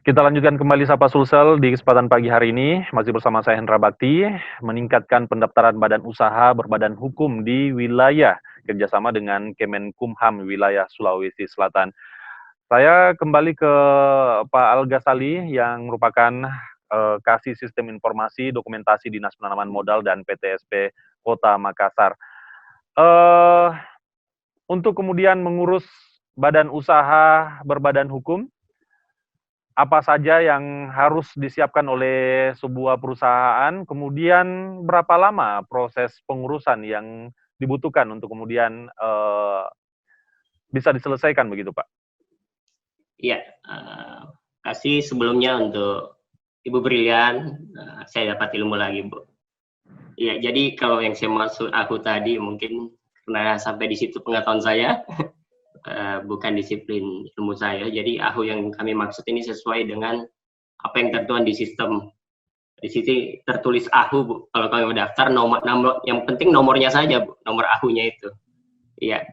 Kita lanjutkan kembali Sapa Sulsel di kesempatan pagi hari ini, masih bersama saya Hendra Bakti, meningkatkan pendaftaran badan usaha berbadan hukum di wilayah kerjasama dengan Kemenkumham wilayah Sulawesi Selatan. Saya kembali ke Pak Al Ghazali yang merupakan Kasih Sistem Informasi Dokumentasi Dinas Penanaman Modal dan PTSP Kota Makassar. Untuk kemudian mengurus badan usaha berbadan hukum, apa saja yang harus disiapkan oleh sebuah perusahaan, kemudian berapa lama proses pengurusan yang dibutuhkan untuk kemudian bisa diselesaikan begitu, Pak? Iya, kasih sebelumnya untuk Ibu Brilian, saya dapat ilmu lagi, Bu. Iya, jadi kalau yang saya maksud aku tadi mungkin karena sampai di situ pengetahuan saya, bukan disiplin ilmu saya. Jadi AHU yang kami maksud ini sesuai dengan apa yang tertuang di sistem. Di situ tertulis AHU, Bu. Kalau kami mendaftar, nomor yang penting nomornya saja, Bu. Nomor AHU-nya itu. Iya.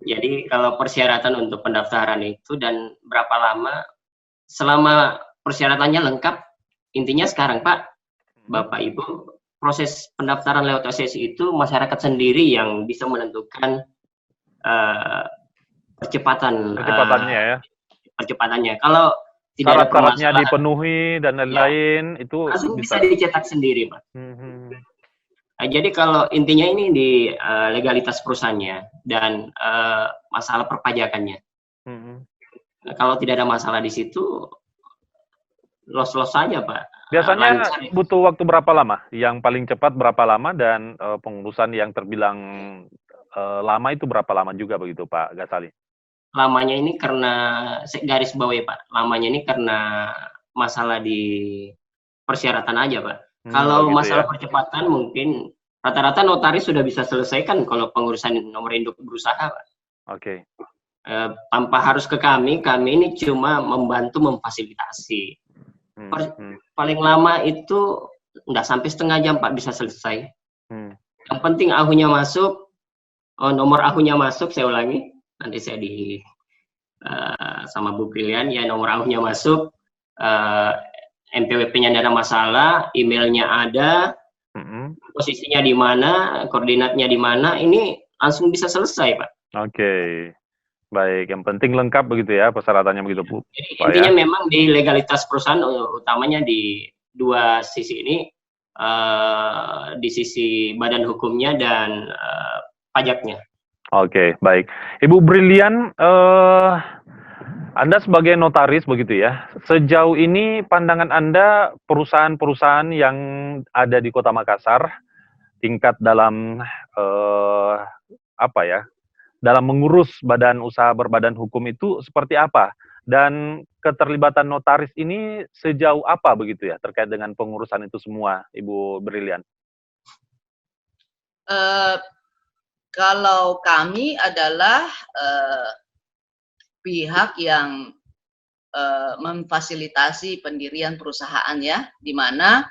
Jadi kalau persyaratan untuk pendaftaran itu dan berapa lama, selama persyaratannya lengkap, intinya sekarang Pak, Bapak Ibu, proses pendaftaran lewat OSSI itu masyarakat sendiri yang bisa menentukan Percepatannya ya. Percepatannya. Kalau tidak ada syarat-syaratnya permasalahan, dipenuhi dan lain-lain ya, itu langsung bisa dicetak sendiri, Pak. Nah, jadi kalau intinya ini di legalitas perusahaannya dan masalah perpajakannya. Nah, kalau tidak ada masalah di situ, los-los saja, Pak. Biasanya butuh waktu berapa lama? Yang paling cepat berapa lama dan pengurusan yang terbilang lama itu berapa lama juga begitu, Pak Ghazali? Lamanya ini karena garis bawahi, Pak. Lamanya ini karena masalah di persyaratan aja, Pak. Kalau masalah percepatan mungkin rata-rata notaris sudah bisa selesaikan kalau pengurusan nomor induk berusaha, Pak. Oke. Tanpa harus ke kami ini cuma membantu memfasilitasi. Paling lama itu nggak sampai setengah jam, Pak, bisa selesai. Yang penting AHU-nya masuk, nomor AHU-nya masuk, saya ulangi, nanti saya sama Bu Brilian, ya nomor AHU-nya masuk, NPWP-nya tidak ada masalah, emailnya ada, posisinya di mana, koordinatnya di mana, ini langsung bisa selesai, Pak. Oke. Baik, yang penting lengkap begitu ya persyaratannya begitu, Bu. Jadi intinya memang di legalitas perusahaan utamanya di dua sisi ini, di sisi badan hukumnya dan pajaknya. Oke, baik. Ibu Brilian, Anda sebagai notaris begitu ya, sejauh ini pandangan Anda perusahaan-perusahaan yang ada di Kota Makassar, tingkat dalam dalam mengurus badan usaha berbadan hukum itu seperti apa? Dan keterlibatan notaris ini sejauh apa begitu ya terkait dengan pengurusan itu semua, Ibu Brilian? Kalau kami adalah pihak yang memfasilitasi pendirian perusahaan ya, di mana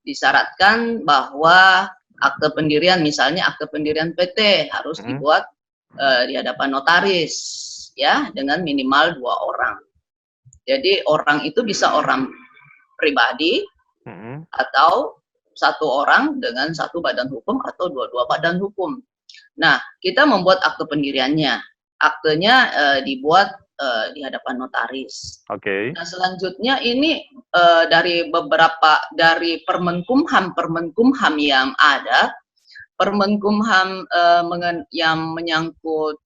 disyaratkan bahwa akte pendirian, misalnya akte pendirian PT harus dibuat di hadapan notaris ya dengan minimal 2 orang. Jadi orang itu bisa orang pribadi atau 1 orang dengan 1 badan hukum atau 2 badan hukum. Nah, kita membuat akte pendiriannya. Aktenya dibuat di hadapan notaris. Oke. Nah, selanjutnya ini dari Permenkumham yang ada, Permenkumham yang menyangkut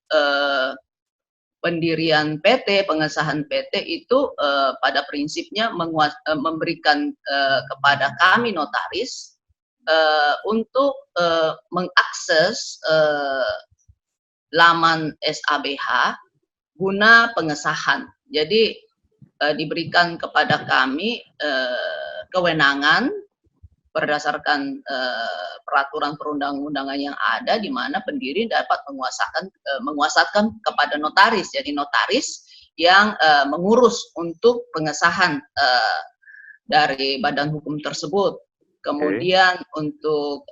pendirian PT, pengesahan PT itu pada prinsipnya memberikan kepada kami notaris untuk mengakses laman SABH guna pengesahan. Jadi diberikan kepada kami kewenangan berdasarkan peraturan perundang-undangan yang ada, di mana pendiri dapat menguasakan kepada notaris. Jadi notaris yang mengurus untuk pengesahan dari badan hukum tersebut. Kemudian untuk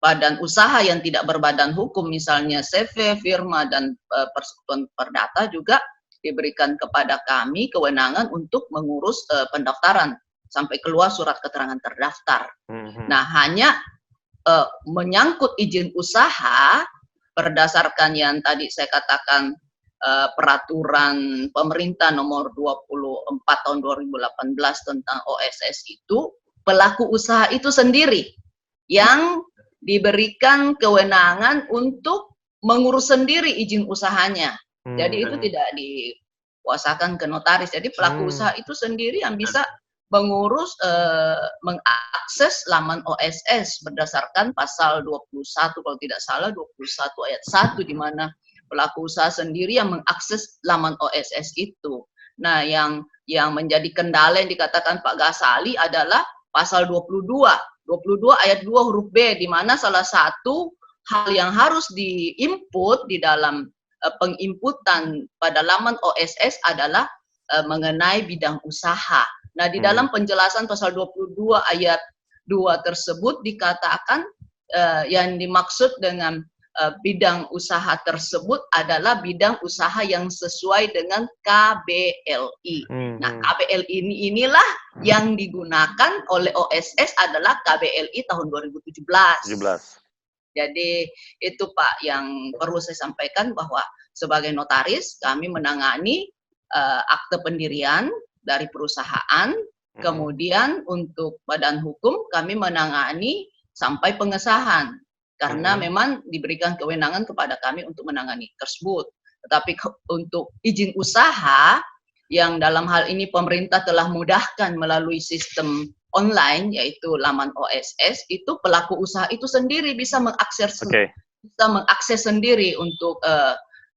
badan usaha yang tidak berbadan hukum, misalnya CV, firma, dan persekutuan perdata juga diberikan kepada kami kewenangan untuk mengurus pendaftaran sampai keluar surat keterangan terdaftar. Nah, hanya menyangkut izin usaha berdasarkan yang tadi saya katakan peraturan pemerintah nomor 24 tahun 2018 tentang OSS itu, pelaku usaha itu sendiri yang diberikan kewenangan untuk mengurus sendiri izin usahanya. Jadi itu tidak dikuasakan ke notaris. Jadi pelaku usaha itu sendiri yang bisa mengurus, mengakses laman OSS berdasarkan pasal 21 kalau tidak salah 21 ayat 1 di mana pelaku usaha sendiri yang mengakses laman OSS itu. Nah, yang menjadi kendala yang dikatakan Pak Ghazali adalah pasal 22 ayat 2 huruf B, di mana salah satu hal yang harus diinput di dalam penginputan pada laman OSS adalah mengenai bidang usaha. Nah, di dalam penjelasan pasal 22 ayat 2 tersebut dikatakan yang dimaksud dengan bidang usaha tersebut adalah bidang usaha yang sesuai dengan KBLI. Nah, KBLI inilah yang digunakan oleh OSS adalah KBLI tahun 2017. Jadi itu Pak yang perlu saya sampaikan, bahwa sebagai notaris kami menangani akte pendirian dari perusahaan, kemudian untuk badan hukum kami menangani sampai pengesahan. Karena memang diberikan kewenangan kepada kami untuk menangani tersebut. Tetapi untuk izin usaha, yang dalam hal ini pemerintah telah mudahkan melalui sistem online, yaitu laman OSS, itu pelaku usaha itu sendiri bisa mengakses, sendiri untuk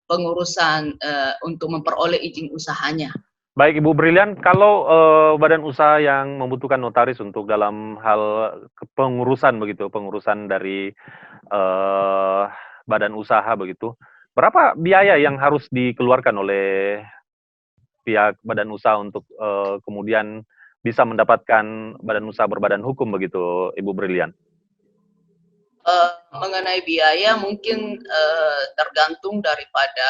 pengurusan, untuk memperoleh izin usahanya. Baik Ibu Brilian, kalau badan usaha yang membutuhkan notaris untuk dalam hal pengurusan begitu, pengurusan dari badan usaha begitu, berapa biaya yang harus dikeluarkan oleh pihak badan usaha untuk kemudian bisa mendapatkan badan usaha berbadan hukum begitu, Ibu Brilian? Mengenai biaya mungkin tergantung daripada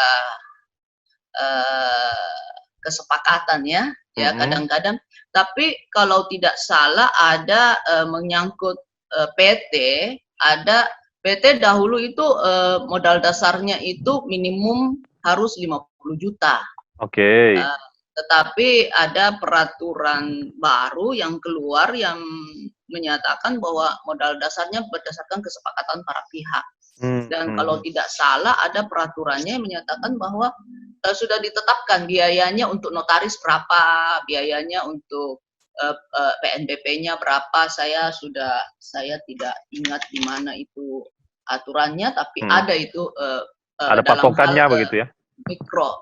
kesepakatan ya, kadang-kadang. Tapi kalau tidak salah ada menyangkut PT, ada PT dahulu itu modal dasarnya itu minimum harus 50 juta. Tetapi ada peraturan baru yang keluar yang menyatakan bahwa modal dasarnya berdasarkan kesepakatan para pihak. Dan kalau tidak salah ada peraturannya yang menyatakan bahwa sudah ditetapkan biayanya untuk notaris berapa, biayanya untuk PNBP-nya berapa. Saya tidak ingat di mana itu aturannya, tapi ada itu ada patokannya begitu ya.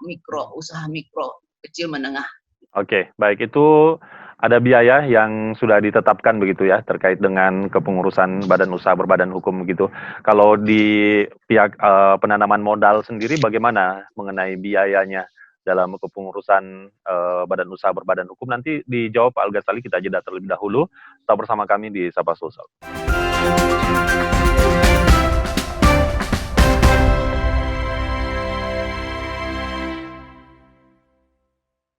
Mikro usaha mikro, kecil menengah. Oke, baik, itu ada biaya yang sudah ditetapkan begitu ya terkait dengan kepengurusan badan usaha berbadan hukum begitu. Kalau di pihak penanaman modal sendiri bagaimana mengenai biayanya dalam kepengurusan badan usaha berbadan hukum? Nanti dijawab Pak Al Ghazali, kita jeda terlebih dahulu. Tetap bersama kami di Sapa Sulsel.